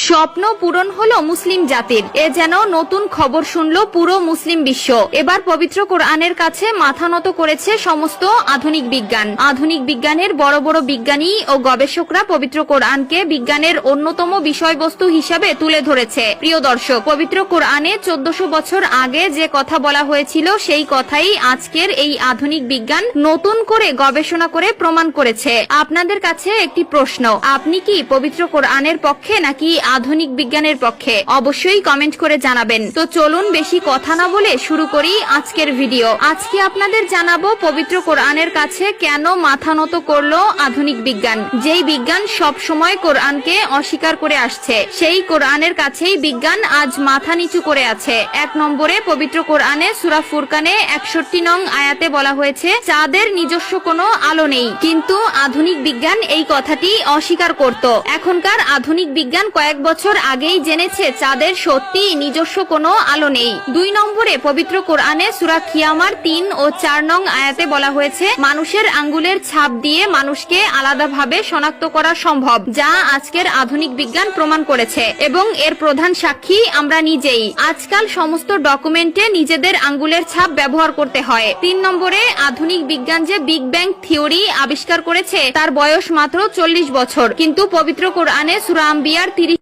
স্বপ্ন পূরণ হলো মুসলিম জাতির, এ যেন নতুন খবর শুনল পুরো মুসলিম বিশ্ব। এবার পবিত্র কোরআনের কাছে মাথা নত করেছে সমস্ত আধুনিক বিজ্ঞান। আধুনিক বিজ্ঞানের বড় বড় বিজ্ঞানী ও গবেষকরা পবিত্র কোরআনকে বিজ্ঞানের অন্যতম বিষয়বস্তু হিসাবে তুলে ধরেছে। প্রিয় দর্শক, পবিত্র কোরআনে 1400 বছর আগে যে কথা বলা হয়েছিল সেই কথাই আজকের এই আধুনিক বিজ্ঞান নতুন করে গবেষণা করে প্রমাণ করেছে। আপনাদের কাছে একটি প্রশ্ন, আপনি কি পবিত্র কোরআনের পক্ষে নাকি আধুনিক বিজ্ঞানের পক্ষে? অবশ্যই কমেন্ট করে জানাবেন। তো চলুন বেশি কথা না বলে শুরু করি আজকের ভিডিও। আজকে আপনাদের জানাবো পবিত্র কোরআনের কাছে কেন মাথা নত করলো আধুনিক বিজ্ঞান। যেই বিজ্ঞান সব সময় কোরআনকে অস্বীকার করে আসছে, সেই কোরআনের কাছেই বিজ্ঞান আজ মাথা নিচু করে আছে। 1 নম্বরে পবিত্র কোরআনে সূরা ফুরকানে 61 নং আয়াতে বলা হয়েছে, চাঁদের নিজস্ব কোনো আলো নেই। কিন্তু আধুনিক বিজ্ঞান এই কথাটি অস্বীকার করত। এখনকার আধুনিক বিজ্ঞান কয়েক বছর আগেই জেনেছে চাঁদের সত্যি নিজস্ব কোনো আলো নেই। 2 নম্বরে পবিত্র কোরআনে সূরা কিয়ামার 3 ও 4 নং আয়াতে বলা হয়েছে, মানুষের আঙ্গুলের ছাপ দিয়ে মানুষকে আলাদাভাবে শনাক্ত করা সম্ভব, যা আজকের আধুনিক বিজ্ঞান প্রমাণ করেছে এবং এর প্রধান সাক্ষী আমরা নিজেই। আজকাল সমস্ত ডকুমেন্টে নিজেদের আঙ্গুলের ছাপ ব্যবহার করতে হয়। 3 নম্বরে আধুনিক বিজ্ঞান যে বিগ ব্যাং থিওরি আবিষ্কার করেছে তার বয়স মাত্র 40 বছর, কিন্তু পবিত্র কোরআনে সূরা আম্বিয়ার 30